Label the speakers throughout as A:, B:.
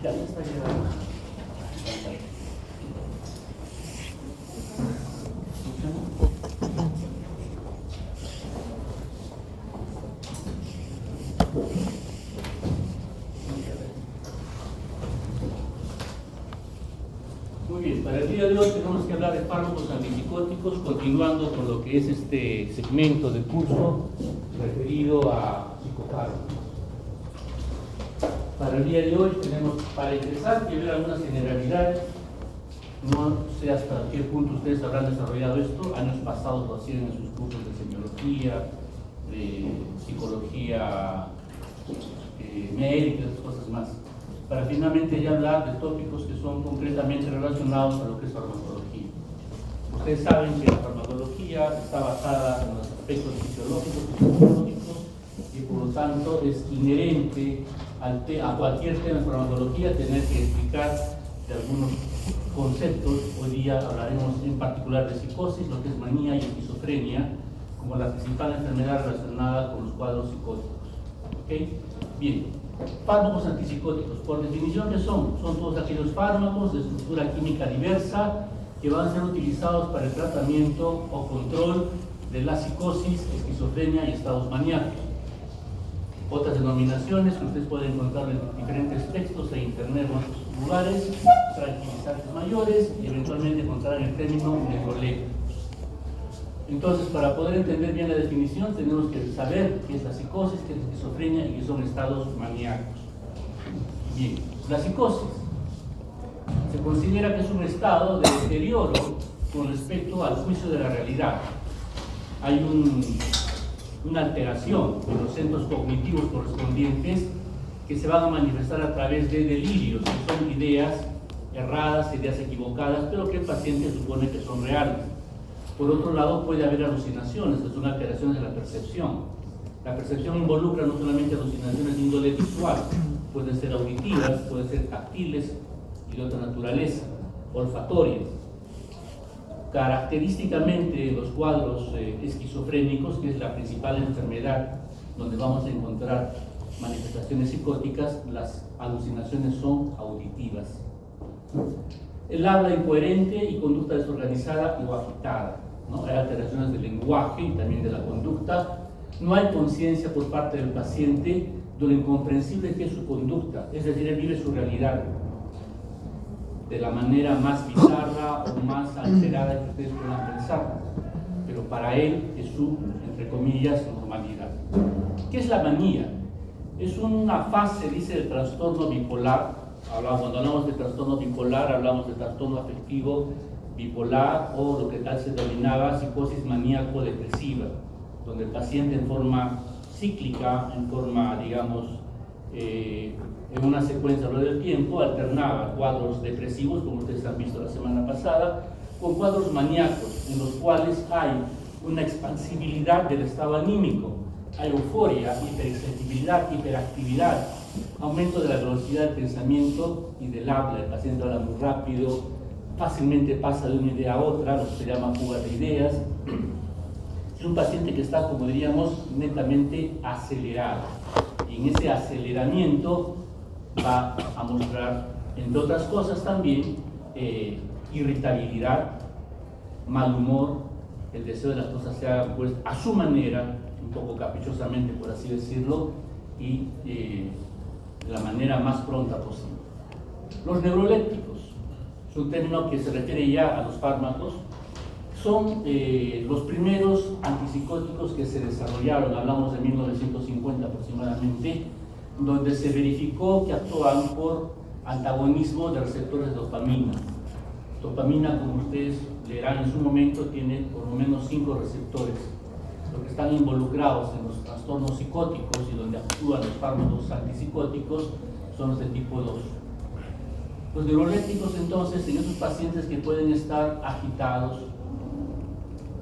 A: Ya está llegando. Muy bien, para el día de hoy tenemos que hablar de fármacos antipsicóticos, continuando con lo que es este segmento del curso referido a psicofármacos. Para el día de hoy tenemos, para empezar, que ver algunas generalidades. No sé hasta qué punto ustedes habrán desarrollado esto. Años pasados lo hacían en sus cursos de semiología, de psicología médica y otras cosas más. Para finalmente ya hablar de tópicos que son concretamente relacionados a lo que es farmacología. Ustedes saben que la farmacología está basada en los aspectos fisiológicos y psicológicos y por lo tanto es inherente a cualquier tema de farmacología tener que explicar de algunos conceptos. Hoy día hablaremos en particular de psicosis, lo que es manía y esquizofrenia, como la principal enfermedad relacionada con los cuadros psicóticos. ¿Okay? Bien, fármacos antipsicóticos, por definición, ¿qué son? Son todos aquellos fármacos de estructura química diversa que van a ser utilizados para el tratamiento o control de la psicosis, esquizofrenia y estados maníacos. Otras denominaciones que ustedes pueden encontrar en diferentes textos en internet o en otros lugares: tranquilizantes mayores, y eventualmente encontrar el término neurolépticos. Entonces, para poder entender bien la definición, tenemos que saber qué es la psicosis, qué es la esquizofrenia y qué son estados maníacos. Bien, la psicosis se considera que es un estado de deterioro con respecto al juicio de la realidad. Hay una alteración en los centros cognitivos correspondientes que se van a manifestar a través de delirios, que son ideas erradas, ideas equivocadas, pero que el paciente supone que son reales. Por otro lado, puede haber alucinaciones, que son alteraciones de la percepción. La percepción involucra no solamente alucinaciones de índole visual, pueden ser auditivas, pueden ser táctiles y de otra naturaleza, olfatorias. Característicamente, los cuadros esquizofrénicos, que es la principal enfermedad donde vamos a encontrar manifestaciones psicóticas, las alucinaciones son auditivas. El habla incoherente y conducta desorganizada o agitada, ¿no? Hay alteraciones del lenguaje y también de la conducta. No hay conciencia por parte del paciente de lo incomprensible que es su conducta, es decir, él vive su realidad de la manera más bizarra o más alterada que ustedes puedan pensar, pero para él es su, entre comillas, normalidad. ¿Qué es la manía? Es una fase, dice, del trastorno bipolar. Cuando hablamos de trastorno bipolar, hablamos de trastorno afectivo bipolar, o lo que tal se denominaba psicosis maníaco-depresiva, donde el paciente en forma cíclica, en forma, digamos, en una secuencia a lo del tiempo, alternaba cuadros depresivos, como ustedes han visto la semana pasada, con cuadros maníacos, en los cuales hay una expansibilidad del estado anímico, hay euforia, hipersensibilidad, hiperactividad, aumento de la velocidad del pensamiento y del habla. El paciente habla muy rápido, fácilmente pasa de una idea a otra, lo que se llama fuga de ideas. Es un paciente que está, como diríamos, netamente acelerado. Y en ese aceleramiento va a mostrar, entre otras cosas también, irritabilidad, mal humor, el deseo de las cosas se hagan pues a su manera, un poco caprichosamente, por así decirlo, y de la manera más pronta posible. Los neurolépticos es un término que se refiere ya a los fármacos. Son los primeros antipsicóticos que se desarrollaron, hablamos de 1950 aproximadamente, donde se verificó que actuaban por antagonismo de receptores de dopamina. Dopamina, como ustedes leerán en su momento, tiene por lo menos 5 receptores. Los que están involucrados en los trastornos psicóticos y donde actúan los fármacos antipsicóticos son los de tipo 2. Los neurolépticos, entonces, en esos pacientes que pueden estar agitados,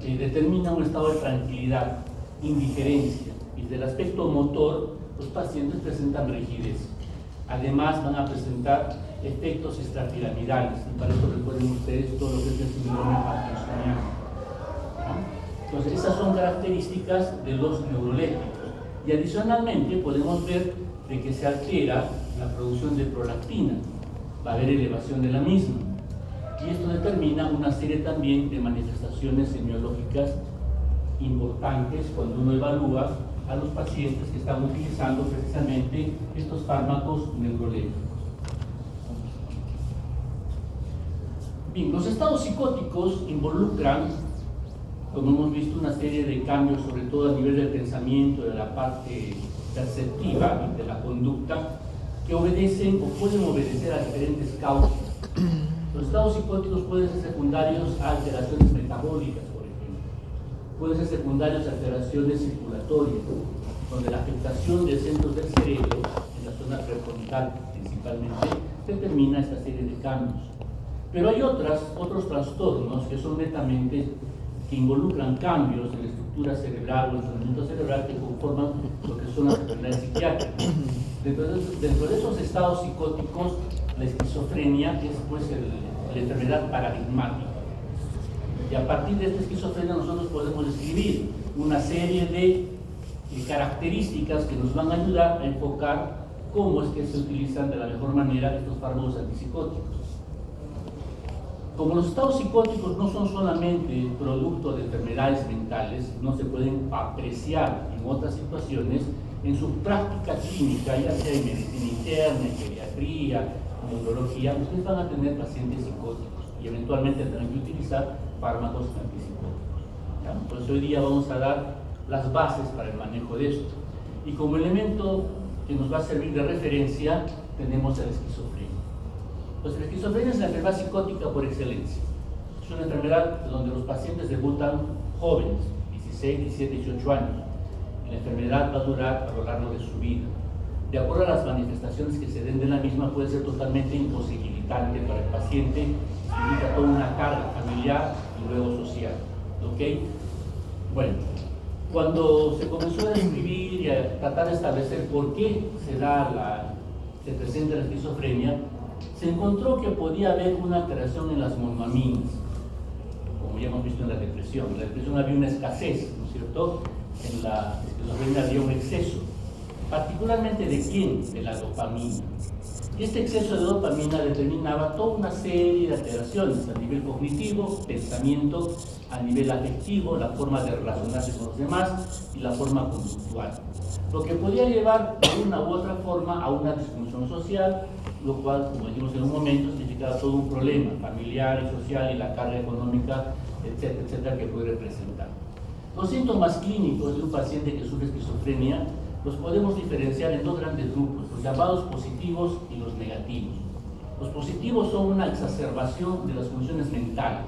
A: determinan un estado de tranquilidad, indiferencia, y del aspecto motor, los pacientes presentan rigidez. Además, van a presentar efectos extrapiramidales, y para eso recuerden ustedes todo lo que es el síndrome parkinsoniano. Entonces, esas son características de los neurolépticos. Y adicionalmente podemos ver de que se altera la producción de prolactina. va a haber elevación de la misma. Y esto determina una serie también de manifestaciones semiológicas importantes cuando uno evalúa a los pacientes que están utilizando precisamente estos fármacos neurolépticos. Bien, los estados psicóticos involucran, como hemos visto, una serie de cambios, sobre todo a nivel del pensamiento, de la parte perceptiva y de la conducta, que obedecen o pueden obedecer a diferentes causas. Los estados psicóticos pueden ser secundarios a alteraciones metabólicas, por ejemplo. Pueden ser secundarios a alteraciones circulatorias, donde la afectación de centros del cerebro, en la zona prefrontal principalmente, determina esta serie de cambios. Pero hay otros trastornos que son netamente, que involucran cambios en la estructura cerebral o el funcionamiento cerebral que conforman lo que son las enfermedades psiquiátricas. Dentro de esos estados psicóticos, la esquizofrenia es pues la enfermedad paradigmática. Y a partir de esta esquizofrenia nosotros podemos describir una serie de características que nos van a ayudar a enfocar cómo es que se utilizan de la mejor manera estos fármacos antipsicóticos. Como los estados psicóticos no son solamente producto de enfermedades mentales, no se pueden apreciar en otras situaciones, en su práctica clínica, ya sea en medicina interna, en pediatría, en neurología, ustedes van a tener pacientes psicóticos y eventualmente tendrán que utilizar fármacos antipsicóticos. ¿Ya? Entonces hoy día vamos a dar las bases para el manejo de esto. Y como elemento que nos va a servir de referencia, tenemos a la esquizofrenia. Pues la esquizofrenia es la enfermedad psicótica por excelencia. Es una enfermedad donde los pacientes debutan jóvenes, 16, 17, 18 años. La enfermedad va a durar a lo largo de su vida. De acuerdo a las manifestaciones que se den de la misma, puede ser totalmente imposibilitante para el paciente, significa toda una carga familiar y luego social. ¿Ok? Bueno, cuando se comenzó a describir y a tratar de establecer por qué se presenta la esquizofrenia, se encontró que podía haber una alteración en las monaminas, como ya hemos visto en la depresión. En la depresión había una escasez, ¿no es cierto? En la esquizofrenia había un exceso, particularmente ¿de quién? De la dopamina. Y este exceso de dopamina determinaba toda una serie de alteraciones a nivel cognitivo, pensamiento, a nivel afectivo, la forma de relacionarse con los demás y la forma conductual. Lo que podía llevar de una u otra forma a una disfunción social, lo cual, como dijimos en un momento, significaba todo un problema familiar y social y la carga económica, etcétera, etcétera, que puede representar. Los síntomas clínicos de un paciente que sufre esquizofrenia los podemos diferenciar en dos grandes grupos, los llamados positivos y los negativos. Los positivos son una exacerbación de las funciones mentales.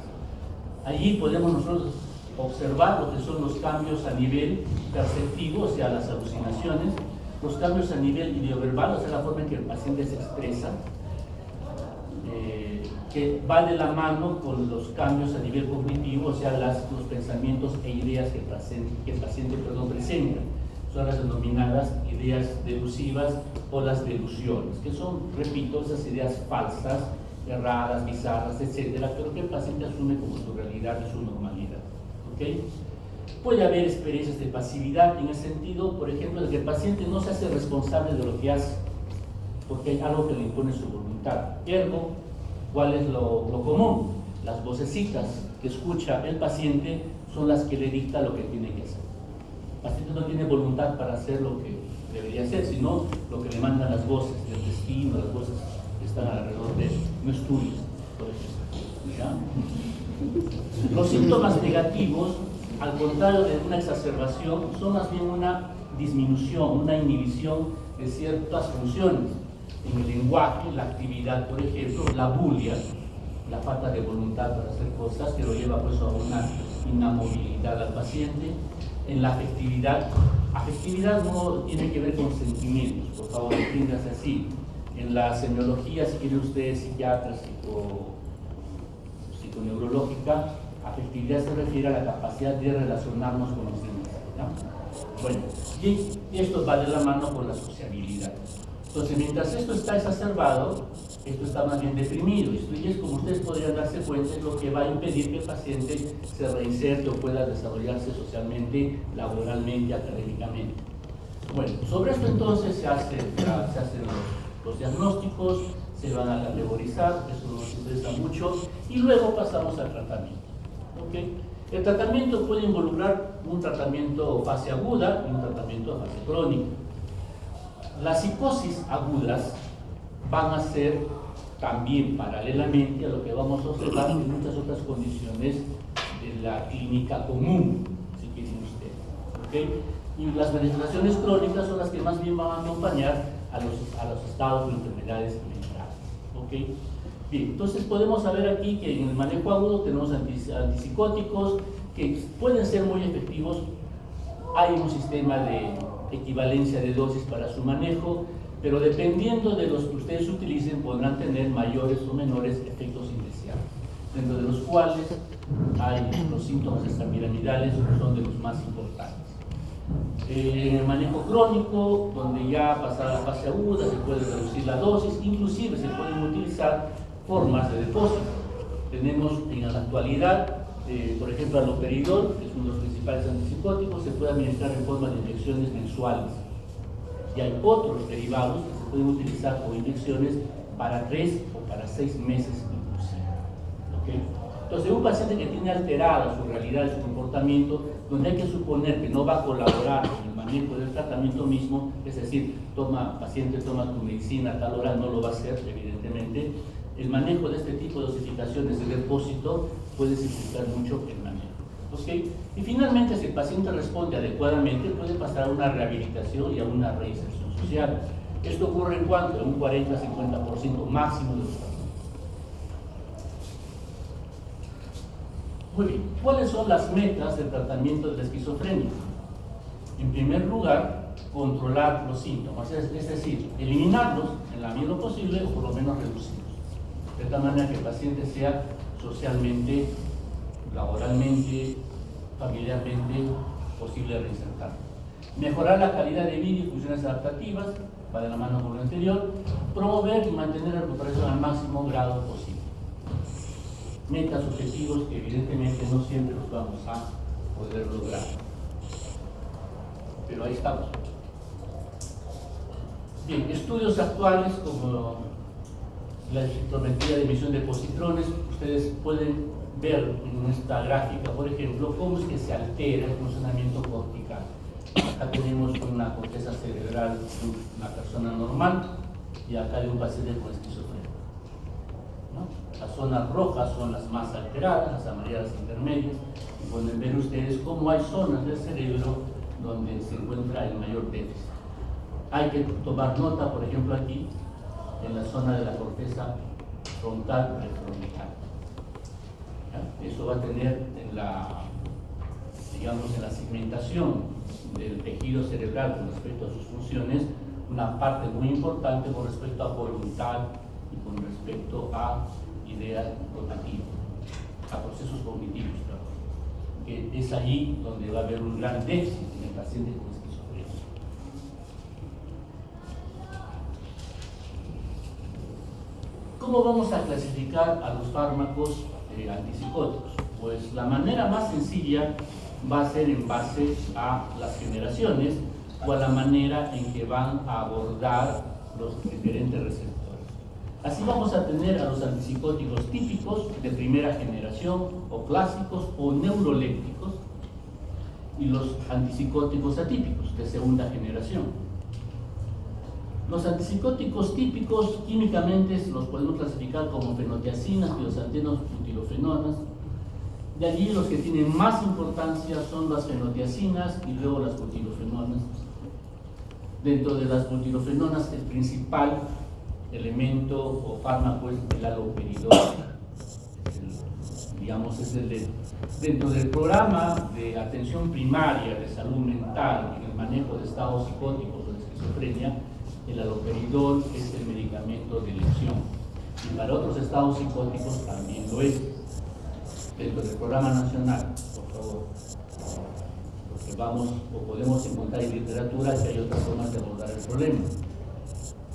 A: Allí podemos nosotros observar lo que son los cambios a nivel perceptivo, o sea, las alucinaciones, los cambios a nivel ideoverbal, o sea, la forma en que el paciente se expresa, que va de la mano con los cambios a nivel cognitivo, o sea, los pensamientos e ideas que el paciente presenta. Son las denominadas ideas delusivas o las delusiones, que son, repito, esas ideas falsas, erradas, bizarras, etcétera, pero que el paciente asume como su realidad y su normalidad. ¿Okay? Puede haber experiencias de pasividad en el sentido, por ejemplo, de que el paciente no se hace responsable de lo que hace, porque hay algo que le impone su voluntad. Ergo, ¿cuál es lo común? Las vocecitas que escucha el paciente son las que le dicta lo que tiene que hacer. El paciente no tiene voluntad para hacer lo que debería hacer, sino lo que le mandan las voces del destino, las voces que están alrededor de él. No estudies, por ejemplo. ¿Ya? Los síntomas negativos, al contrario de una exacerbación, son más bien una disminución, una inhibición de ciertas funciones. En el lenguaje, la actividad, por ejemplo, la bulia, la falta de voluntad para hacer cosas, que lo lleva pues a una inamovilidad al paciente. En la afectividad no tiene que ver con sentimientos, por favor, entiéndase así. En la semiología, si quiere usted, psiquiatra, psiconeurológica, afectividad se refiere a la capacidad de relacionarnos con los demás, ¿no? Bueno, y esto va de la mano con la sociabilidad. Entonces, mientras esto está exacerbado, esto está más bien deprimido. Y es, como ustedes podrían darse cuenta, es lo que va a impedir que el paciente se reinserte o pueda desarrollarse socialmente, laboralmente, académicamente. Bueno, sobre esto entonces se hacen los diagnósticos, se van a categorizar, eso nos interesa mucho, y luego pasamos al tratamiento. ¿Okay? El tratamiento puede involucrar un tratamiento fase aguda y un tratamiento fase crónica. Las psicosis agudas van a ser también paralelamente a lo que vamos a observar en muchas otras condiciones de la clínica común, si quieren ustedes. ¿Okay? Y las manifestaciones crónicas son las que más bien van a acompañar a los estados de enfermedades mentales. ¿Okay? Bien, entonces podemos saber aquí que en el manejo agudo tenemos antipsicóticos que pueden ser muy efectivos. Hay un sistema de equivalencia de dosis para su manejo, pero dependiendo de los que ustedes utilicen podrán tener mayores o menores efectos indeseables, dentro de los cuales hay los síntomas extrapiramidales, que son de los más importantes. En el manejo crónico, donde ya pasada la fase aguda se puede reducir la dosis, inclusive se pueden utilizar formas de depósito. Tenemos en la actualidad, por ejemplo, aloperidol, que es uno de los principales antipsicóticos, se puede administrar en forma de inyecciones mensuales. Y hay otros derivados que se pueden utilizar como inyecciones para 3 o para 6 meses inclusive. ¿Okay? Entonces, un paciente que tiene alterada su realidad y su comportamiento, donde hay que suponer que no va a colaborar en el manejo del tratamiento mismo, es decir, paciente toma tu medicina a tal hora, no lo va a hacer, evidentemente, el manejo de este tipo de dosificaciones de depósito puede simplificar mucho el manejo. ¿Okay? Y finalmente, si el paciente responde adecuadamente, puede pasar a una rehabilitación y a una reinserción social. Esto ocurre en cuanto a un 40-50% máximo de los pacientes. Muy bien, ¿cuáles son las metas del tratamiento de la esquizofrenia? En primer lugar, controlar los síntomas, es decir, eliminarlos en la medida de lo posible o por lo menos reducirlos, de tal manera que el paciente sea socialmente, laboralmente, familiarmente posible reinsertar. Mejorar la calidad de vida y funciones adaptativas, va de la mano con lo anterior, promover y mantener la recuperación al máximo grado posible. Metas, objetivos que evidentemente no siempre los vamos a poder lograr. Pero ahí estamos. Bien, estudios actuales como la espectrometría de emisión de positrones, ustedes pueden ver en esta gráfica, por ejemplo, cómo es que se altera el funcionamiento cortical. Acá tenemos una corteza cerebral de una persona normal y acá de un paciente con esquizofrenia. Las zonas rojas son las más alteradas, las amarillas intermedias, y pueden ver ustedes cómo hay zonas del cerebro donde se encuentra el mayor déficit. Hay que tomar nota, por ejemplo, aquí, en la zona de la corteza frontal prefrontal. Eso va a tener en la segmentación del tejido cerebral con respecto a sus funciones, una parte muy importante con respecto a voluntad y con respecto a ideas cognitivas, a procesos cognitivos, que es allí donde va a haber un gran déficit en el paciente con esquizofrenia. ¿Cómo vamos a clasificar a los fármacos antipsicóticos? Pues la manera más sencilla va a ser en base a las generaciones o a la manera en que van a abordar los diferentes receptores. Así vamos a tener a los antipsicóticos típicos de primera generación o clásicos o neurolépticos y los antipsicóticos atípicos de segunda generación. Los antipsicóticos típicos químicamente los podemos clasificar como fenotiacinas, biosantenos, butilofenonas. De allí los que tienen más importancia son las fenotiacinas y luego las butilofenonas. Dentro de las butilofenonas el principal elemento o fármaco es el aloperidol. Dentro del programa de atención primaria de salud mental en el manejo de estados psicóticos o de esquizofrenia, el aloperidol es el medicamento de elección y para otros estados psicóticos también lo es. Dentro del programa nacional, por favor, porque vamos o podemos encontrar en literatura que hay otras formas de abordar el problema.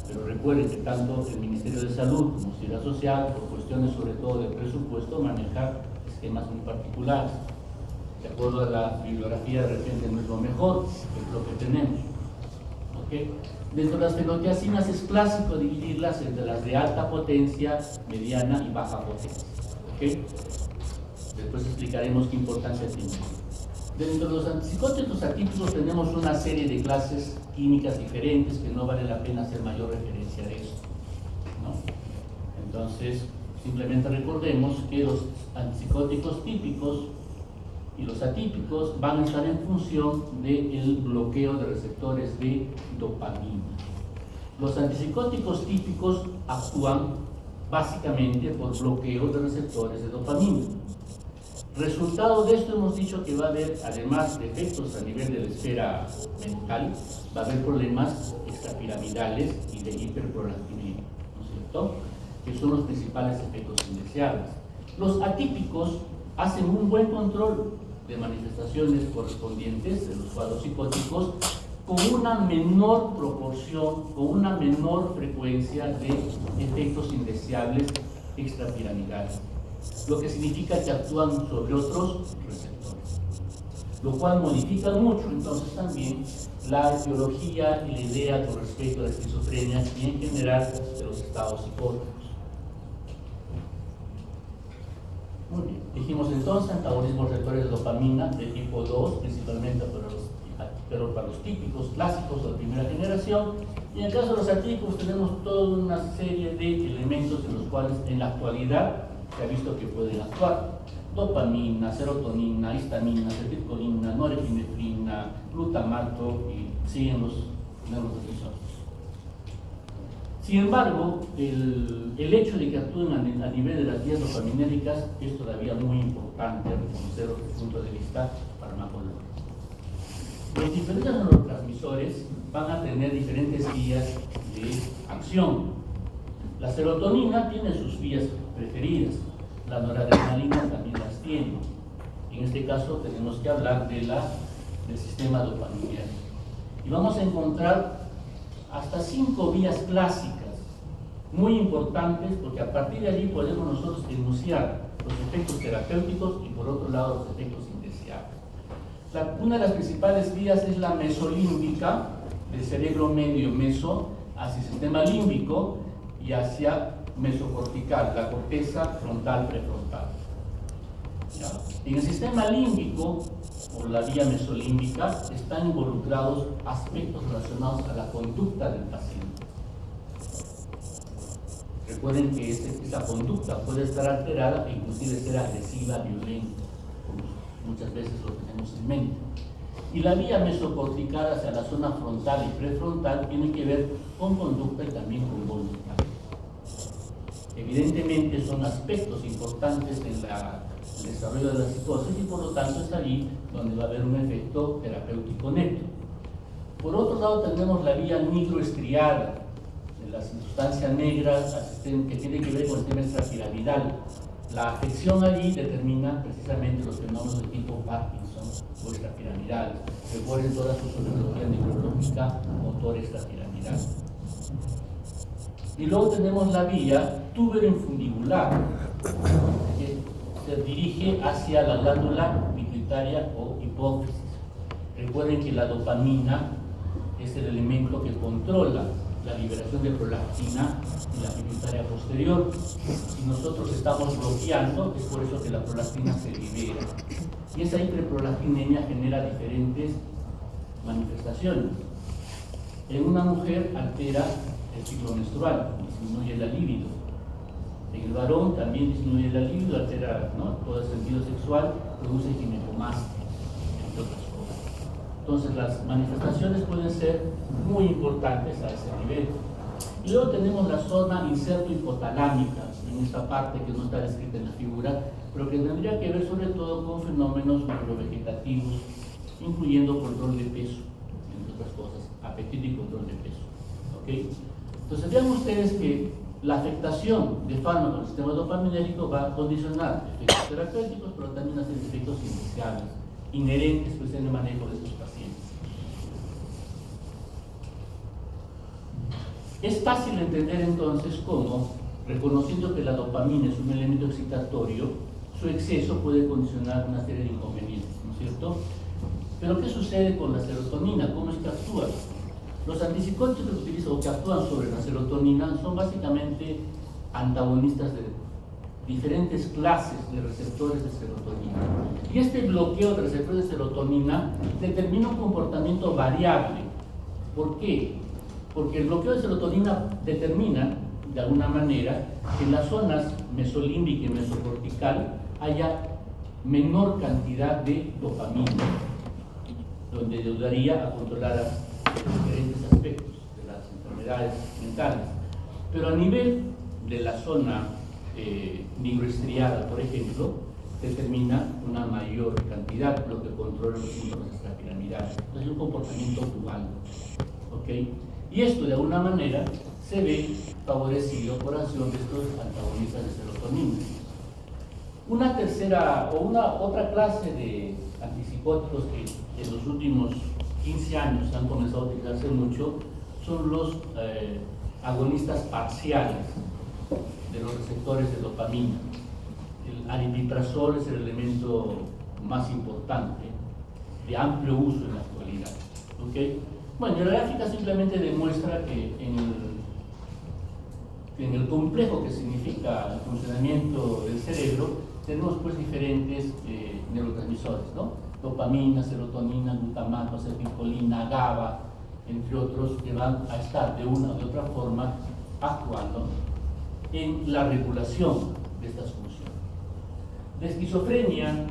A: Pero recuerden que tanto el Ministerio de Salud como Seguridad Social, por cuestiones sobre todo de presupuesto, maneja esquemas muy particulares. De acuerdo a la bibliografía, de repente no es lo mejor, es lo que tenemos. ¿Okay? Dentro de las fenotiacinas es clásico dividirlas entre las de alta potencia, mediana y baja potencia. ¿Okay? Después explicaremos qué importancia tiene. Dentro de los antipsicóticos atípicos tenemos una serie de clases químicas diferentes que no vale la pena hacer mayor referencia a eso, ¿no? Entonces, simplemente recordemos que los antipsicóticos típicos y los atípicos van a estar en función del bloqueo de receptores de dopamina. Los antipsicóticos típicos actúan básicamente por bloqueo de receptores de dopamina. Resultado de esto hemos dicho que va a haber, además de efectos a nivel de la esfera mental, va a haber problemas extrapiramidales y de hiperprolactinemia, ¿no es cierto?, que son los principales efectos indeseables. Los atípicos hacen un buen control de manifestaciones correspondientes de los cuadros psicóticos con una menor proporción, con una menor frecuencia de efectos indeseables extrapiramidales, lo que significa que actúan sobre otros receptores, lo cual modifica mucho entonces también la etiología y la idea con respecto a la esquizofrenia y en general de los estados psicóticos. Muy bien, dijimos entonces antagonismo receptores de dopamina de tipo 2, principalmente para los típicos clásicos de la primera generación, y en el caso de los atípicos tenemos toda una serie de elementos en los cuales en la actualidad se ha visto que pueden actuar: dopamina, serotonina, histamina, acetilcolina, norepinefrina, glutamato y siguen los neurotransmisores. Sin embargo, el hecho de que actúen a nivel de las vías dopaminérgicas es todavía muy importante reconocer desde el punto de vista farmacológico. Los diferentes neurotransmisores van a tener diferentes vías de acción. La serotonina tiene sus vías preferidas, la noradrenalina también las tiene. En este caso tenemos que hablar del sistema dopaminérgico. Y vamos a encontrar hasta 5 vías clásicas, muy importantes, porque a partir de allí podemos nosotros enunciar los efectos terapéuticos y por otro lado los efectos indeseables. Una de las principales vías es la mesolímbica, del cerebro medio meso hacia el sistema límbico y hacia mesocortical, la corteza frontal prefrontal. ¿Ya? En el sistema límbico, o la vía mesolímbica, están involucrados aspectos relacionados a la conducta del paciente. Recuerden que esa conducta puede estar alterada e inclusive ser agresiva, violenta, como muchas veces lo tenemos en mente. Y la vía mesocortical hacia la zona frontal y prefrontal tiene que ver con conducta y también con voluntad. Evidentemente son aspectos importantes en el desarrollo de la psicosis y por lo tanto es allí donde va a haber un efecto terapéutico neto. Por otro lado tenemos la vía nigroestriada, de la sustancia negra que tiene que ver con el tema extrapiramidal. La afección allí determina precisamente los fenómenos de tipo Parkinson o extrapiramidal. Recuerden toda su fisiología neurológica motor extrapiramidal. Y luego tenemos la vía tuberoinfundibular, que se dirige hacia la glándula pituitaria o hipófisis. Recuerden que la dopamina es el elemento que controla la liberación de prolactina en la pituitaria posterior. Si nosotros estamos bloqueando, es por eso que la prolactina se libera. Y esa hiperprolactinemia genera diferentes manifestaciones. En una mujer altera el ciclo menstrual, disminuye la libido. En el varón también disminuye la libido, altera, ¿no?, todo el sentido sexual, produce ginecomastia, entre otras cosas. Entonces las manifestaciones pueden ser muy importantes a ese nivel. Y luego tenemos la zona inserto hipotalámica, en esta parte que no está descrita en la figura, pero que tendría que ver sobre todo con fenómenos macrovegetativos, incluyendo control de peso, entre otras cosas, apetito y control de peso. ¿Okay? Entonces vean ustedes que la afectación de fármacos del sistema dopaminérgico va a condicionar efectos terapéuticos, pero también hacer efectos indeseables, inherentes pues, en el manejo de estos pacientes. Es fácil entender entonces cómo, reconociendo que la dopamina es un elemento excitatorio, su exceso puede condicionar una serie de inconvenientes, ¿no es cierto? Pero ¿qué sucede con la serotonina? ¿Cómo es que actúa? Los antipsicóticos que utilizan o que actúan sobre la serotonina son básicamente antagonistas de diferentes clases de receptores de serotonina. Y este bloqueo de receptores de serotonina determina un comportamiento variable. ¿Por qué? Porque el bloqueo de serotonina determina, de alguna manera, que en las zonas mesolímbica y mesocortical haya menor cantidad de dopamina, donde ayudaría a controlar diferentes aspectos de las enfermedades mentales. Pero a nivel de la zona nigroestriada, por ejemplo, determina una mayor cantidad, lo que controla los síntomas extrapiramidales. Entonces, es un comportamiento dual. ¿Okay? Y esto, de alguna manera, se ve favorecido por acción de estos antagonistas de serotonina. Una tercera o una otra clase de antipsicóticos que en los últimos 15 años han comenzado a utilizarse mucho son los agonistas parciales de los receptores de dopamina. El aripiprazol es el elemento más importante de amplio uso en la actualidad. ¿Okay? Bueno, la gráfica simplemente demuestra que en el complejo que significa el funcionamiento del cerebro tenemos pues diferentes neurotransmisores, ¿no? Dopamina, serotonina, glutamato, acetilcolina, GABA, entre otros, que van a estar de una u de otra forma actuando en la regulación de estas funciones. La esquizofrenia,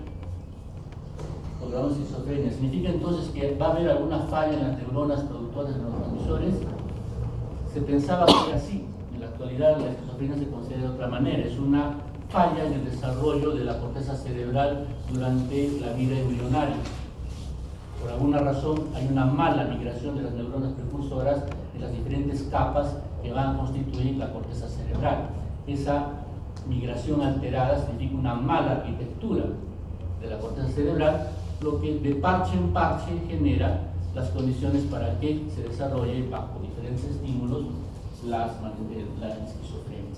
A: cuando hablamos de esquizofrenia, significa entonces que va a haber alguna falla en las neuronas productoras de neurotransmisores. Se pensaba que era así. En la actualidad la esquizofrenia se considera de otra manera. Es una falla en el desarrollo de la corteza cerebral durante la vida embrionaria. Por alguna razón hay una mala migración de las neuronas precursoras en las diferentes capas que van a constituir la corteza cerebral. Esa migración alterada significa una mala arquitectura de la corteza cerebral, lo que de parche en parche genera las condiciones para que se desarrolle bajo diferentes estímulos la esquizofrenia.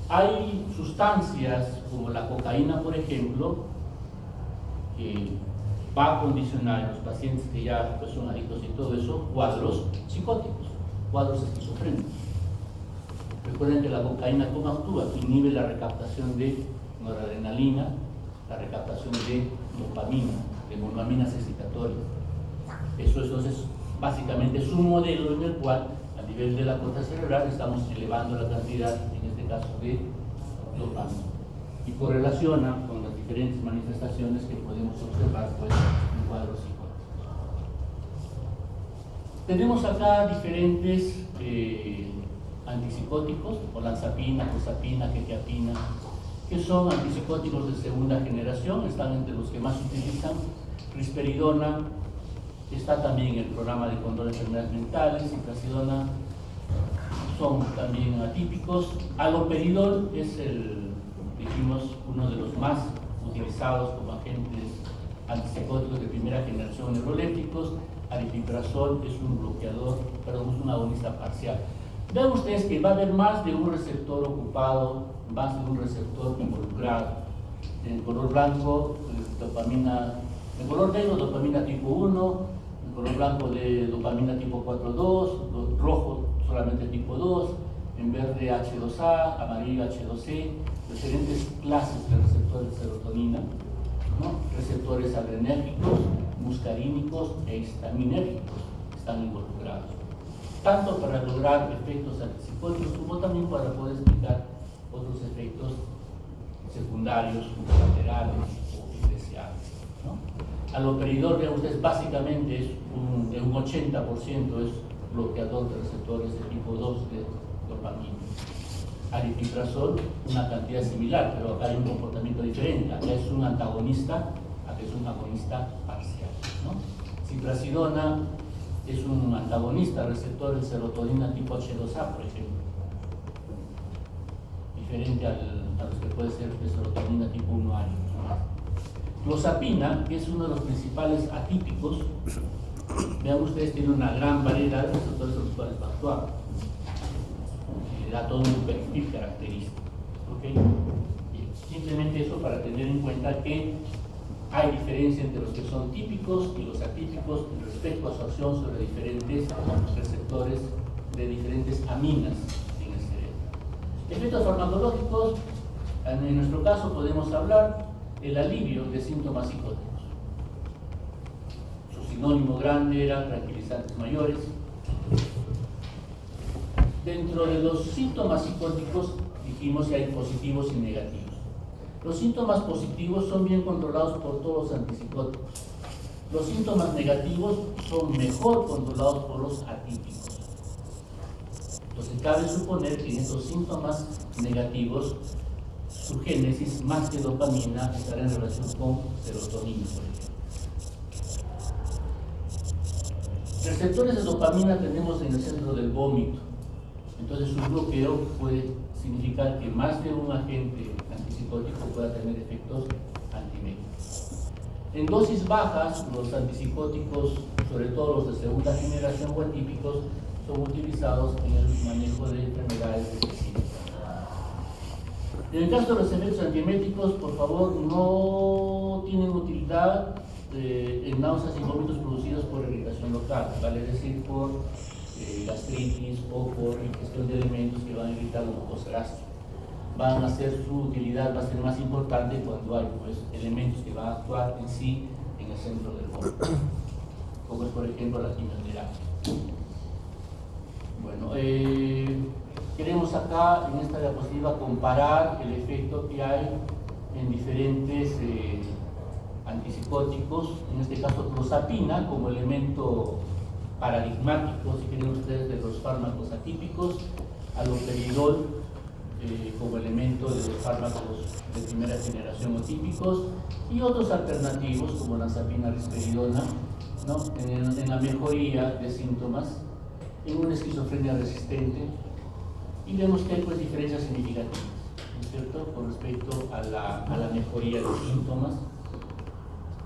A: Hay sustancias como la cocaína, por ejemplo, que va a condicionar en los pacientes que ya pues, son adictos y todo eso, cuadros psicóticos, cuadros esquizofrénicos. Recuerden que la cocaína, ¿cómo actúa? Inhibe la recaptación de noradrenalina, la recaptación de dopamina, de monoaminas excitatorias. Eso entonces básicamente es un modelo en el cual a nivel de la corteza cerebral estamos elevando la cantidad, en este caso, de dopamina. Y correlaciona con las diferentes manifestaciones que podemos observar pues, en cuadros psicóticos. Tenemos acá diferentes antipsicóticos, olanzapina, clozapina, quetiapina, que son antipsicóticos de segunda generación, están entre los que más se utilizan. Risperidona está también en el programa de control de enfermedades mentales, ciprasidona son también atípicos. Aloperidol es dijimos, uno de los más utilizados como agentes antipsicóticos de primera generación neurolépticos. Aripiprazol es un bloqueador, perdón, es un agonista parcial. Vean ustedes que va a haber más de un receptor ocupado, más de un receptor involucrado. En el color blanco, dopamina, en color negro, dopamina tipo 1, en color blanco de dopamina tipo 4.2, rojo solamente tipo 2, en verde H2A, amarillo H2C, diferentes clases de receptores de serotonina, ¿no? Receptores adrenérgicos, muscarínicos e histaminérgicos están involucrados, tanto para lograr efectos antipsicóticos como también para poder explicar otros efectos secundarios, colaterales o indeseables, ¿no? Aloperidol, vean ustedes, básicamente es un 80% es bloqueador de receptores de tipo 2 de dopamina. Aripiprazol, una cantidad similar, pero acá hay un comportamiento diferente. Acá es un antagonista, acá es un agonista parcial, ¿no? Ciprasidona es un antagonista receptor de serotonina tipo H2A, por ejemplo, diferente a los que puede ser de serotonina tipo 1A. Clozapina, que es uno de los principales atípicos, vean ustedes, tiene una gran variedad de receptores a los cuales va a actuar. Le da todo un perfil característico. ¿Okay? Simplemente eso para tener en cuenta que Hay diferencia entre los que son típicos y los atípicos respecto a su acción sobre diferentes receptores de diferentes aminas en el cerebro. Efectos farmacológicos, en nuestro caso podemos hablar el alivio de síntomas psicóticos. Su sinónimo grande era tranquilizantes mayores. Dentro de los síntomas psicóticos dijimos que hay positivos y negativos. Los síntomas positivos son bien controlados por todos los antipsicóticos. Los síntomas negativos son mejor controlados por los atípicos. Entonces cabe suponer que en estos síntomas negativos su génesis, más que dopamina, estará en relación con serotonina, por ejemplo. Receptores de dopamina tenemos en el centro del vómito. Entonces su bloqueo puede significar que más de un agente antipsicótico pueda tener efectos antimédicos. En dosis bajas, los antipsicóticos, sobre todo los de segunda generación o atípicos, son utilizados en el manejo de enfermedades depresivas. En el caso de los efectos antieméticos, por favor, no tienen utilidad en náuseas y vómitos producidos por irritación local, vale decir, por gastritis o por ingestión de alimentos que van a irritar los mucosas gástricos. Van a ser, su utilidad va a ser más importante cuando hay elementos que van a actuar en sí en el centro del vómito, como es por ejemplo la quimioterapia. Bueno, queremos acá en esta diapositiva comparar el efecto que hay en diferentes antipsicóticos, en este caso clozapina como elemento paradigmático, si quieren ustedes, de los fármacos atípicos, haloperidol como elemento de los fármacos de primera generación o típicos, y otros alternativos como lanzapina, risperidona, ¿no? en la mejoría de síntomas, en una esquizofrenia resistente, y vemos que hay pues diferencias significativas, ¿no es cierto?, con respecto a la mejoría de síntomas,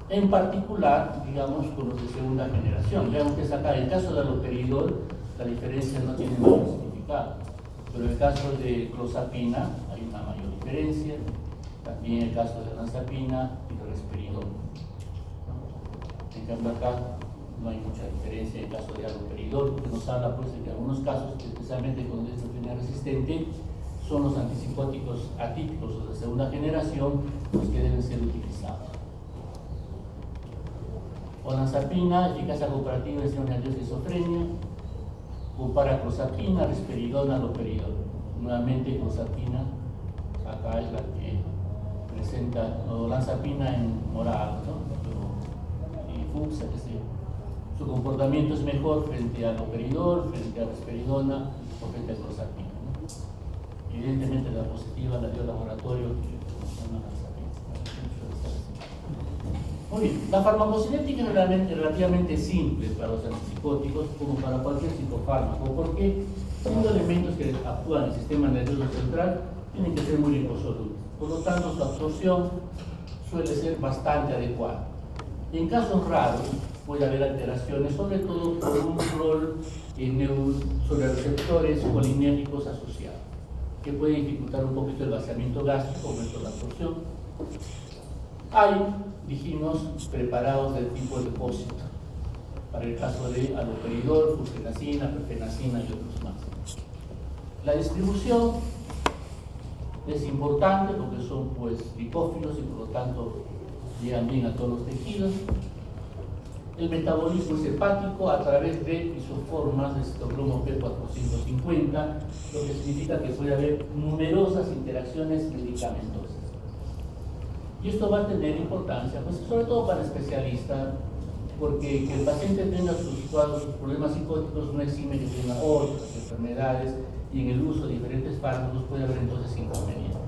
A: en particular, digamos, con los de segunda generación. Veamos que es acá, en el caso de haloperidol, la diferencia no tiene mayor significado, pero en el caso de clozapina hay una mayor diferencia, también en el caso de lanzapina y de risperidol, ¿no? En cambio acá no hay mucha diferencia en el caso de haloperidol, porque nos habla pues de que en algunos casos, especialmente con esquizofrenia resistente, son los antipsicóticos atípicos o de segunda generación los que deben ser utilizados. Olanzapina, eficacia cooperativa en síndrome de esquizofrenia, compara clozapina, risperidona, haloperidol. Nuevamente clozapina, acá es la que presenta olanzapina en morado, ¿no? Y fucsia, que sé yo. Su comportamiento es mejor frente a haloperidol, frente a risperidona o frente a clozapina, ¿no? Evidentemente la positiva la dio el laboratorio que funciona lanzapina. Muy bien, la farmacocinética es relativamente simple para los antipsicóticos como para cualquier psicofármaco, porque siendo elementos que actúan en el sistema nervioso central, tienen que ser muy liposolubles. Por lo tanto, su absorción suele ser bastante adecuada. En casos raros puede haber alteraciones, sobre todo por un rol sobre receptores colinérgicos asociados, que puede dificultar un poquito el vaciamiento gástrico o la absorción. Hay, dijimos, preparados del tipo de depósito, para el caso de haloperidol, flufenacina, perfenacina y otros más. La distribución es importante porque son pues lipófilos y por lo tanto llegan bien a todos los tejidos. El metabolismo es hepático a través de isoformas de citocromo P450, lo que significa que puede haber numerosas interacciones medicamentosas. Y esto va a tener importancia, pues sobre todo para el especialista, porque que el paciente tenga sus cuadros, sus problemas psicóticos no exime que tenga otras enfermedades, y en el uso de diferentes fármacos puede haber entonces inconvenientes.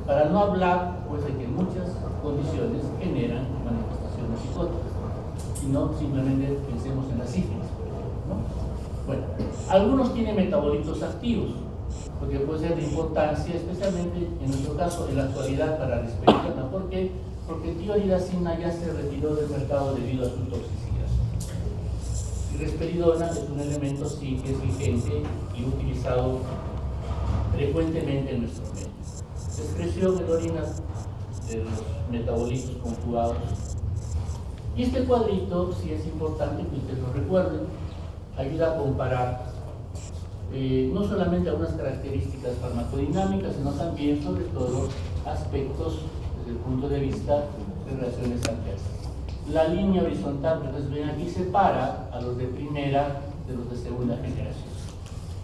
A: Para no hablar pues de que muchas condiciones generan manifestaciones psicóticas, sino simplemente pensemos en la sífilis, por ejemplo, ¿no? Bueno, algunos tienen metabolitos activos, porque puede ser de importancia, especialmente en nuestro caso en la actualidad para la risperidona. ¿Por qué? Porque tioridazina ya se retiró del mercado debido a su toxicidad. Y risperidona es un elemento sí que es vigente y utilizado frecuentemente en nuestro medio. Excreción en orina de los metabolitos conjugados. Y este cuadrito, sí es importante que ustedes lo recuerden, ayuda a comparar no solamente algunas características farmacodinámicas, sino también, sobre todo, aspectos desde el punto de vista de reacciones adversas. La línea horizontal que ustedes ven aquí separa a los de primera de los de segunda generación.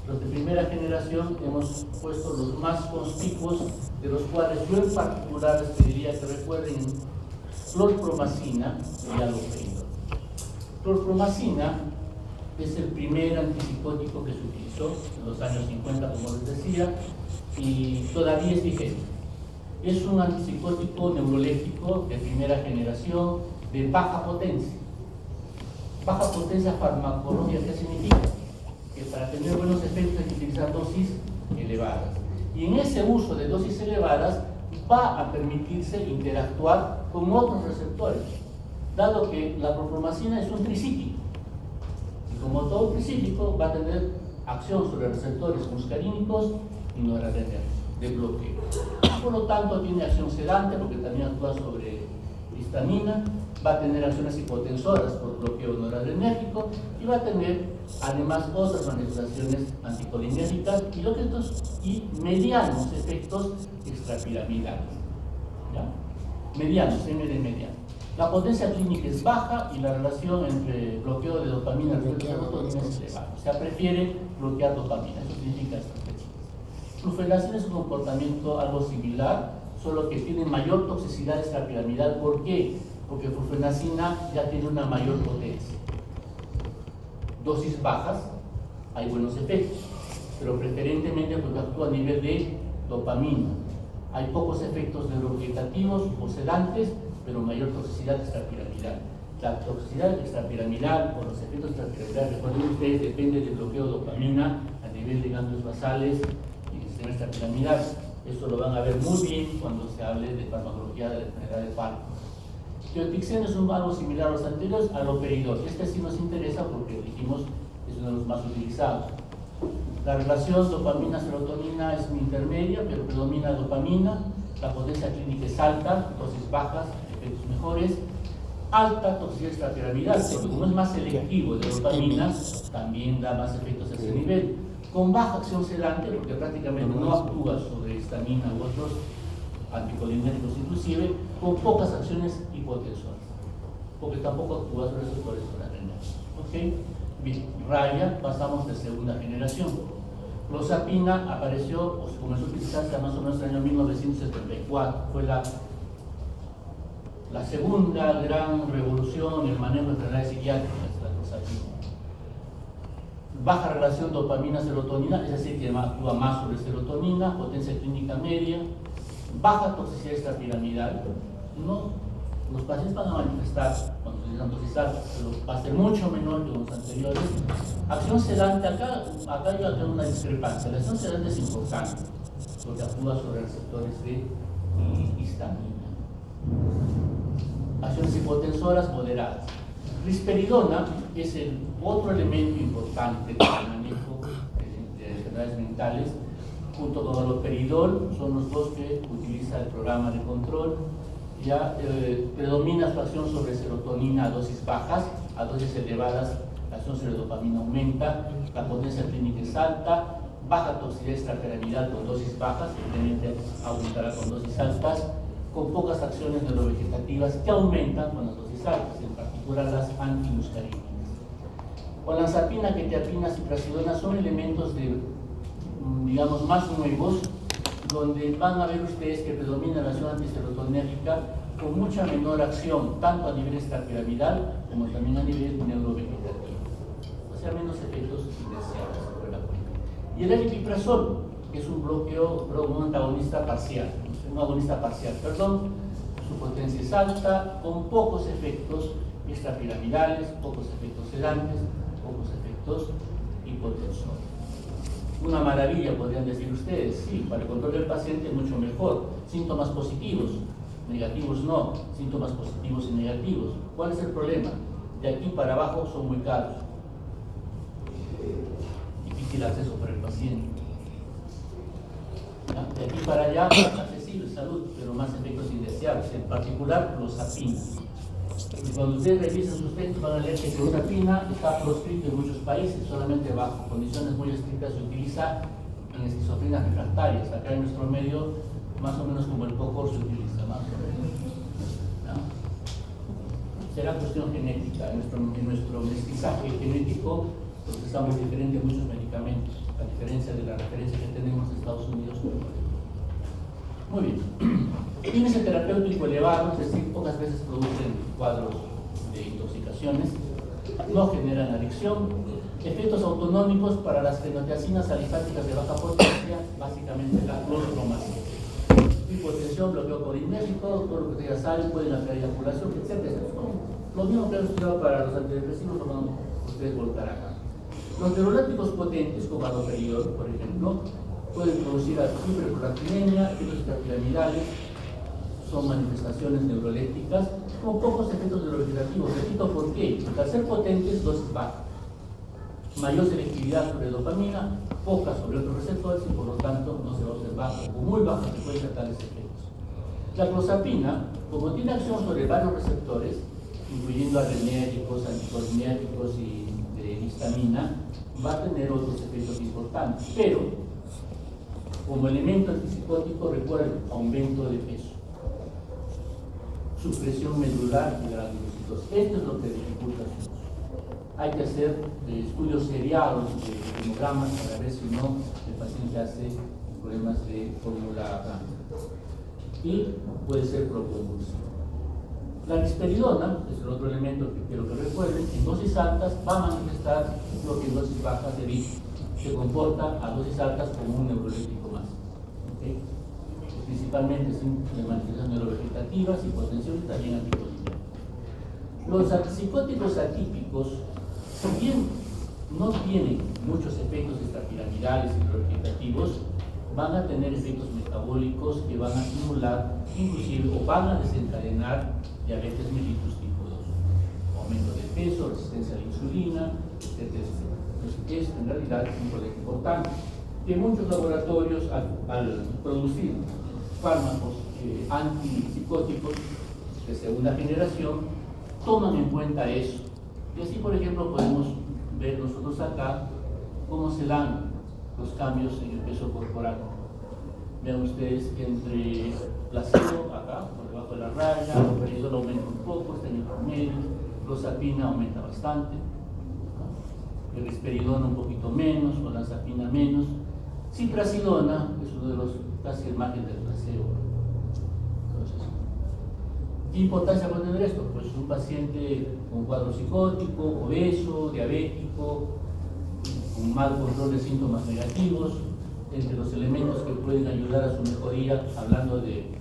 A: Los de primera generación hemos puesto los más conspicuos, de los cuales yo en particular les pediría que recuerden clorpromacina y haloperidol. Clorpromacina es el primer antipsicótico que se utilizó en los años 50, como les decía, y todavía es vigente. Es un antipsicótico neuroléptico de primera generación de baja potencia. Baja potencia farmacológica, ¿qué significa? Que para tener buenos efectos hay que utilizar dosis elevadas. Y en ese uso de dosis elevadas va a permitirse interactuar con otros receptores, dado que la clorpromacina es un tricíclico. Y como todo tricíclico va a tener acción sobre receptores muscarínicos y noradrenérgicos de bloqueo. Por lo tanto, tiene acción sedante porque también actúa sobre histamina, va a tener acciones hipotensoras por bloqueo noradrenérgico y va a tener además otras manifestaciones anticolinérgicas y medianos efectos extrapiramidales. ¿Ya? Medianos, MD mediano. La potencia clínica es baja y la relación entre bloqueo de dopamina y serotonina es elevada. O sea, prefiere bloquear dopamina, eso significa estrategia. Flufenacina es un comportamiento algo similar, solo que tiene mayor toxicidad extrapiramidal. ¿Por qué? Porque flufenacina ya tiene una mayor potencia. Dosis bajas, hay buenos efectos, pero preferentemente porque actúa a nivel de dopamina. Hay pocos efectos neurovegetativos o sedantes, pero mayor toxicidad extrapiramidal. La toxicidad extrapiramidal o los efectos extrapiramidales, recuerden ustedes, depende del bloqueo de dopamina a nivel de ganglios basales y sistema extrapiramidal. Esto lo van a ver muy bien cuando se hable de farmacología de la enfermedad de Parkinson. Tiotixeno es algo similar a los anteriores, haloperidol. Este sí nos interesa porque dijimos que es uno de los más utilizados. La relación dopamina-serotonina es muy intermedia, pero predomina dopamina. La potencia clínica es alta, dosis bajas, efectos mejores. Alta toxicidad extrapiramidal, porque como es más selectivo de dopamina, también da más efectos a ese nivel. Con baja acción sedante, porque prácticamente no actúa sobre histamina u otros anticolinérgicos, inclusive con pocas acciones hipotensoras, porque tampoco actúa sobre receptores noradrenérgicos. ¿Ok? Bien, Raya, pasamos de segunda generación. Clozapina apareció, o se comenzó a utilizarse más o menos en el año 1974. Fue la segunda gran revolución en el manejo de enfermedades psiquiátricas, la clozapina. Baja relación dopamina-serotonina, es decir, que actúa más sobre serotonina, potencia clínica media. Baja toxicidad extrapiramidal. No, los pacientes van a manifestar cuando se utilizan dosis altas, pero va a ser mucho menor que los anteriores. Acción sedante, acá yo tengo una discrepancia. La acción sedante es importante porque actúa sobre receptores de histamina. Acciones hipotensoras moderadas. Risperidona es el otro elemento importante para el manejo de enfermedades mentales. Junto con haloperidol son los dos que utiliza el programa de control. Ya predomina su acción sobre serotonina a dosis bajas, a dosis elevadas la acción sobre dopamina aumenta, la potencia clínica es alta, baja toxicidad extrapiramidal con dosis bajas, evidentemente aumentará con dosis altas, con pocas acciones neurovegetativas que aumentan con las dosis altas, en particular las antimuscarínicas. Olanzapina, quetiapina, ciprasidona son elementos de digamos, más nuevos, donde van a ver ustedes que predomina la acción antiserotonérgica con mucha menor acción, tanto a nivel extrapiramidal como también a nivel neurovegetativo. O sea, menos efectos indeseados sobre la cuenta. Y el aripiprazol, que es un antagonista parcial, su potencia es alta, con pocos efectos extrapiramidales, pocos efectos sedantes, pocos efectos hipotensores. Una maravilla, podrían decir ustedes, sí, para el control del paciente mucho mejor. Síntomas positivos, negativos no, síntomas positivos y negativos. ¿Cuál es el problema? De aquí para abajo son muy caros. Difícil acceso para el paciente. ¿Ya? De aquí para allá, accesible. sí, de salud, pero más efectos indeseables, en particular clozapina. Y cuando ustedes revisan sus textos van a leer que clozapina está proscrito en muchos países, solamente bajo condiciones muy estrictas se utiliza en esquizofrenias refractarias. Acá en nuestro medio, más o menos como el cocor se utiliza, más o menos. ¿No? Será cuestión genética. En nuestro mestizaje genético procesamos diferente muchos medicamentos, a diferencia de la referencia que tenemos en Estados Unidos. Muy bien. Índice terapéutico elevado, es decir, pocas veces producen cuadros de intoxicaciones, no generan adicción, efectos autonómicos para las fenotiacinas alifáticas de baja potencia, básicamente la clorpromazina. Hipotensión, bloqueo colinérgico, todo lo que sea sal, pueden atraer eyaculación, etc. Lo mismo que han estudiado para los antidepresivos lo van a ustedes volcar acá. Los neuroléticos potentes, como haloperidol, por ejemplo, pueden producir hiperprolactinemia, efectos piramidales, son manifestaciones neurolépticas con pocos efectos neurovegetativos. Repito, ¿por qué? Porque al ser potentes, dosis baja, mayor selectividad sobre dopamina, poca sobre otros receptores y por lo tanto no se va a observar o muy baja frecuencia tales efectos. La clozapina, como tiene acción sobre varios receptores, incluyendo adrenérgicos, anticolinérgicos y de histamina, va a tener otros efectos importantes, pero como elemento antipsicótico, recuerden, aumento de peso, supresión medular y granulocitosis. Esto es lo que dificulta su uso. Hay que hacer estudios seriados de hemogramas para ver si no el paciente hace problemas de fórmula y puede ser proconvulsivo. La risperidona, que es el otro elemento que quiero que recuerden, en dosis altas va a manifestar lo que en dosis bajas se comporta a dosis altas como un neuroléptico más. ¿Okay? Principalmente sin manifestaciones neurovegetativas, hipotensión y también anticolinérgicos. Los antipsicóticos atípicos, si bien no tienen muchos efectos extrapiramidales y neurovegetativos, van a tener efectos metabólicos que van a estimular, inclusive, o van a desencadenar diabetes mellitus tipo 2, aumento de peso, resistencia a la insulina, etc. Entonces, es en realidad un problema importante que muchos laboratorios al producir fármacos antipsicóticos de segunda generación toman en cuenta eso. Y así, por ejemplo, podemos ver nosotros acá cómo se dan los cambios en el peso corporal. Vean ustedes que entre placebo, acá, por debajo de la raya, haloperidol aumenta un poco, está en el promedio, clozapina aumenta bastante, ¿no? El risperidona un poquito menos, olanzapina menos, ciprasidona es uno de los casi el margen del placebo. Entonces, ¿qué importancia puede tener esto? Pues un paciente con cuadro psicótico, obeso, diabético, con mal control de síntomas negativos, entre los elementos que pueden ayudar a su mejoría, hablando de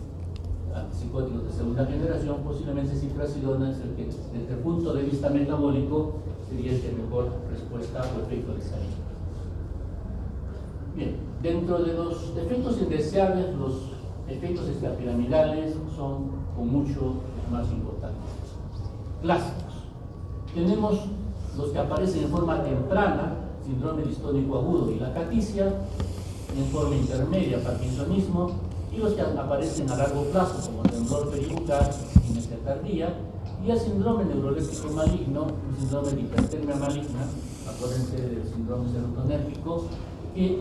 A: antipsicóticos de segunda generación, posiblemente ciprasidona es el que, desde el punto de vista metabólico, sería el que mejor respuesta o efecto de salida. Bien, dentro de los efectos indeseables, los efectos extrapiramidales son con mucho más importantes. Clásicos. Tenemos los que aparecen en forma temprana, síndrome distónico agudo y la caticia, en forma intermedia, parkinsonismo, y los que aparecen a largo plazo, como temblor peribucal, inercia tardía, y el síndrome neuroléptico maligno, un síndrome de hipertermia maligna, acuérdense del síndrome serotonérgico, que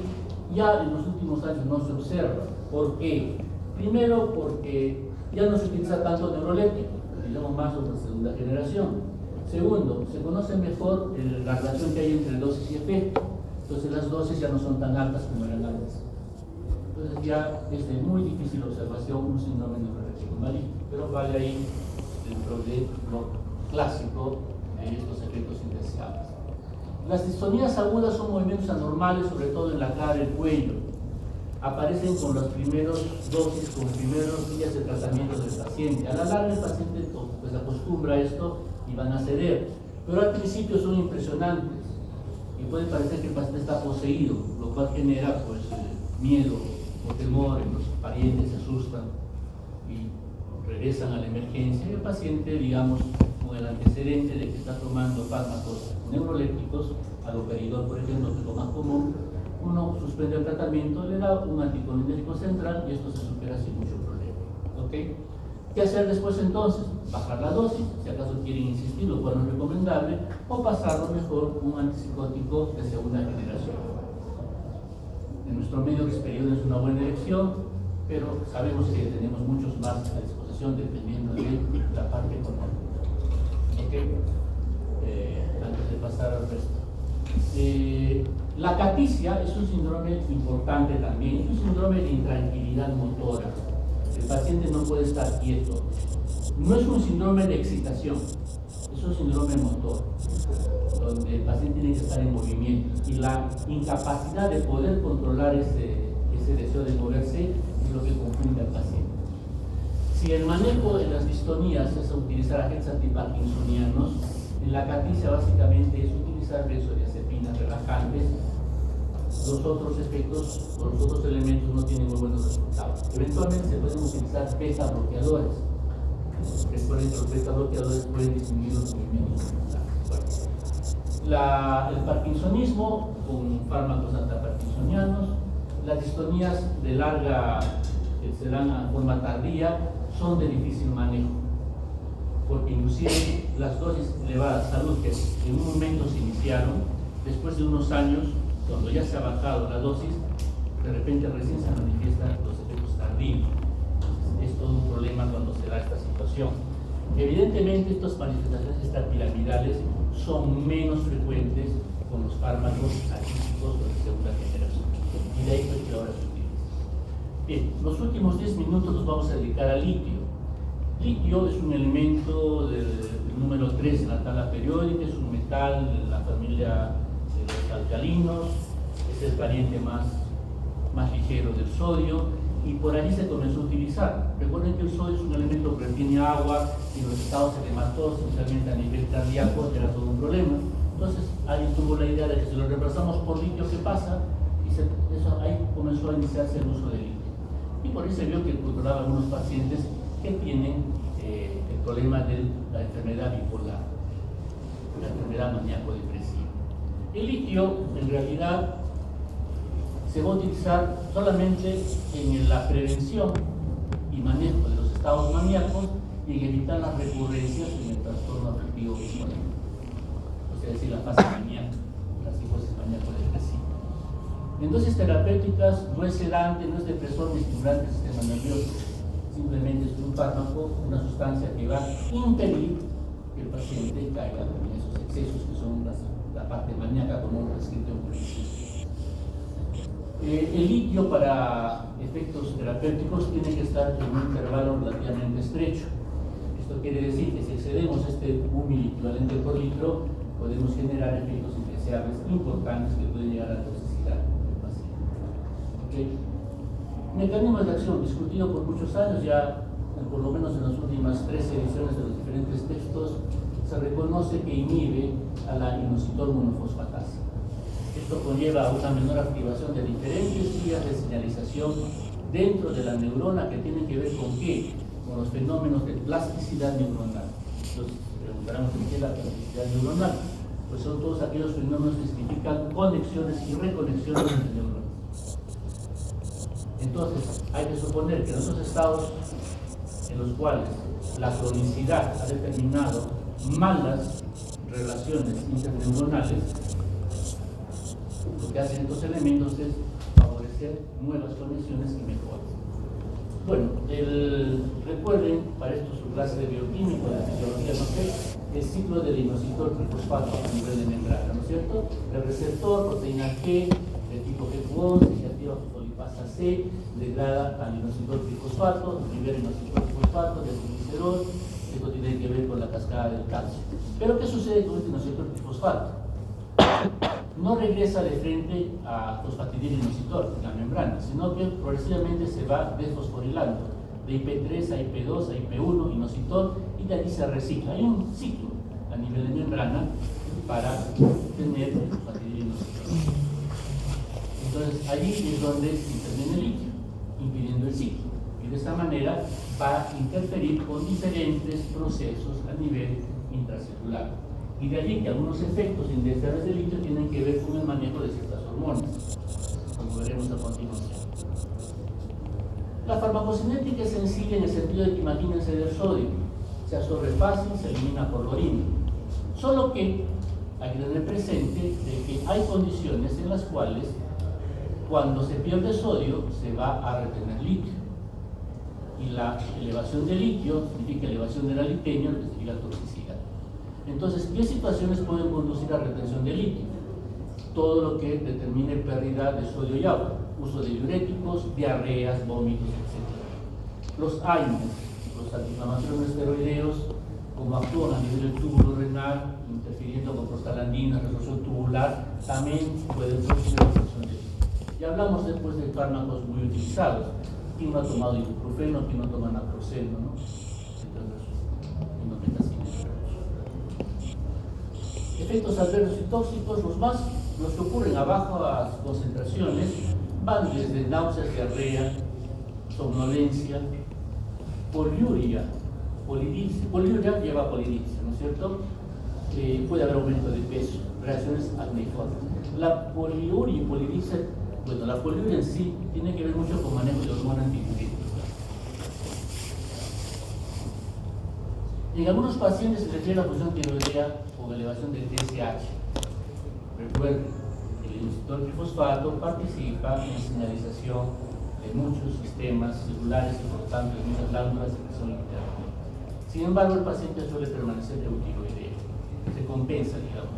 A: ya en los últimos años no se observa. ¿Por qué? Primero, porque ya no se utiliza tanto neuroléptico, utilizamos más otra segunda generación. Segundo, se conoce mejor la relación que hay entre dosis y efecto. Entonces las dosis ya no son tan altas como eran antes. Entonces ya es de muy difícil observación un síndrome neuroléptico maligno, pero vale ahí dentro de lo clásico de estos efectos indeseables. Las distonías agudas son movimientos anormales, sobre todo en la cara y el cuello. Aparecen con los primeros dosis, con los primeros días de tratamiento del paciente. A la larga el paciente pues acostumbra a esto y van a ceder, pero al principio son impresionantes y puede parecer que el paciente está poseído, lo cual genera pues miedo o temor, los parientes se asustan y regresan a la emergencia y el paciente, digamos, con el antecedente de que está tomando fármacos neurolépticos, haloperidol por ejemplo, que es lo más común, uno suspende el tratamiento, le da un anticolinérgico central y esto se supera sin mucho problema. ¿Okay? ¿Qué hacer después entonces? Bajar la dosis, si acaso quieren insistir, lo cual no es recomendable, o pasarlo mejor un antipsicótico de segunda generación. En nuestro medio, risperidona es una buena elección, pero sabemos que tenemos muchos más a disposición dependiendo de la parte económica. ¿Okay? Antes de pasar al resto. La acaticia es un síndrome importante también, es un síndrome de intranquilidad motora. El paciente no puede estar quieto. No es un síndrome de excitación, es un síndrome motor, donde el paciente tiene que estar en movimiento. Y la incapacidad de poder controlar ese deseo de moverse es lo que confunde al paciente. Si el manejo de las distonías es utilizar agentes antiparkinsonianos, en la acaticia básicamente es utilizar benzodiazepinas relajantes. Los otros efectos o los otros elementos no tienen muy buenos resultados. Eventualmente se pueden utilizar beta bloqueadores. Recuerden que los beta bloqueadores pueden disminuir los movimientos musculares. El parkinsonismo con fármacos antiparkinsonianos, las distonías de larga que se dan a forma tardía son de difícil manejo, porque inclusive las dosis elevadas de salud que en un momento se iniciaron, después de unos años, cuando ya se ha bajado la dosis, de repente recién se manifiestan los efectos tardíos. Es todo un problema cuando se da esta situación. Evidentemente, estas manifestaciones extrapiramidales son menos frecuentes con los fármacos atípicos de segunda generación. Y de ahí pues que ahora se utiliza. Bien, los últimos 10 minutos los vamos a dedicar al litio. Litio es un elemento del número 3 en la tabla periódica, es un metal de la familia de los alcalinos, es el pariente más ligero del sodio, y por allí se comenzó a utilizar. Recuerden que el sodio es un elemento que retiene agua y los estados edematosos, especialmente a nivel cardíaco, era todo un problema. Entonces alguien tuvo la idea de que si lo reemplazamos por litio, ¿qué pasa? Y ahí comenzó a iniciarse el uso de litio. Y por ahí se vio que controlaba a algunos pacientes que tienen el problema de la enfermedad bipolar, la enfermedad maníaco-depresiva. El litio, en realidad, se va a utilizar solamente en la prevención y manejo de los estados maníacos y en evitar las recurrencias en el trastorno afectivo bipolar, o sea, decir, la fase maníaca, la psicosis maníaco-depresiva. En dosis terapéuticas no es sedante, no es depresor ni estimulante del sistema nervioso, simplemente es un fármaco, una sustancia que va a impedir que el paciente caiga en esos excesos que son la parte maníaca como un prescripción principio. El litio para efectos terapéuticos tiene que estar en un intervalo relativamente estrecho. Esto quiere decir que si excedemos este 1 miliequivalente por litro, podemos generar efectos indeseables importantes que pueden llegar a la toxicidad del paciente. ¿Okay? Mecanismos de acción discutido por muchos años, ya por lo menos en las últimas 3 ediciones de los diferentes textos, se reconoce que inhibe a la inositol monofosfatasa. Esto conlleva una menor activación de diferentes vías de señalización dentro de la neurona que tienen que ver con qué, con los fenómenos de plasticidad neuronal. Entonces, preguntarán qué es la plasticidad neuronal. Pues son todos aquellos fenómenos que significan conexiones y reconexiones entre neuronas. Entonces, hay que suponer que en esos estados en los cuales la cronicidad ha determinado malas relaciones interneuronales, lo que hacen estos elementos es favorecer nuevas conexiones y mejoras. Bueno, recuerden, para esto su clase de bioquímico, de fisiología, no sé, el ciclo del inositol trifosfato a nivel de membrana, ¿no es cierto? El receptor, proteína G, de tipo G11, se activa fosfolipasa C, degrada al inositol trifosfato, libera inositol trifosfato, del glicerol. Esto tiene que ver con la cascada del calcio. Pero ¿qué sucede con este inositol trifosfato? No regresa de frente a fosfatidilinositol en la membrana, sino que progresivamente se va desfosforilando de IP3 a IP2 a IP1 inositol, y de allí se recicla. Hay un ciclo a nivel de membrana para tener el fosfatidilinositol. Entonces allí es donde interviene el litio, impidiendo el ciclo, y de esta manera va a interferir con diferentes procesos a nivel intracelular. Y de allí que algunos efectos indeseables del litio tienen que ver con el manejo de ciertas hormonas, como veremos a continuación. La farmacocinética es sencilla en el sentido de que imagínense del sodio, se absorbe fácil, se elimina por la orina. Solo que hay que tener presente de que hay condiciones en las cuales cuando se pierde sodio se va a retener litio. Y la elevación de litio significa elevación del alitenio, lo que significa toxicidad. Entonces, ¿qué situaciones pueden conducir a retención de litio? Todo lo que determine pérdida de sodio y agua, uso de diuréticos, diarreas, vómitos, etc. Los AINES, los antiinflamatorios no esteroideos, como actúan a nivel del túbulo renal, interfiriendo con prostaglandinas, resolución tubular, también pueden producir retención de litio. Ya hablamos después de fármacos muy utilizados. ¿Quién no ha tomado ibuprofeno? ¿Quién no toma naproxeno? ¿No? Efectos adversos y tóxicos, los que ocurren a bajas concentraciones, van desde náuseas, diarrea, somnolencia, poliuria, poliuria lleva a polidipsia, ¿no es cierto? Puede haber aumento de peso, reacciones acnéicas. La poliuria y polidipsia, bueno, la poliuria en sí tiene que ver mucho con manejo de hormonas antidiuréticas. En algunos pacientes se refiere a la función tiroidea con elevación del TSH. Recuerden, el inositol trifosfato participa en señalización de muchos sistemas celulares importantes, de muchas glándulas de secreción interna. Sin embargo, el paciente suele permanecer eutiroideo. Se compensa, digamos,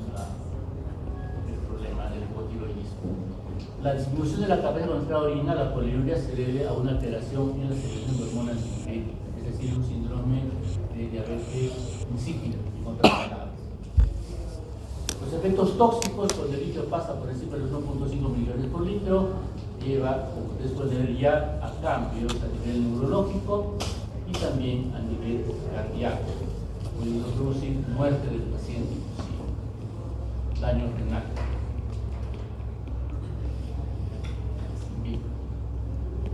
A: el problema del hipotiroidismo. La disminución de la capacidad de concentrar orina, la poliuria, se debe a una alteración en la secreción de hormonas diuréticas, es decir, un síndrome de diabetes insípida, en otras palabras. Los efectos tóxicos, cuando el litio pasa por encima de los 1.5 millones por litro, lleva, como ustedes pueden ver ya, a cambios a nivel neurológico y también a nivel cardíaco, pudiendo producir muerte del paciente, inclusive daño renal.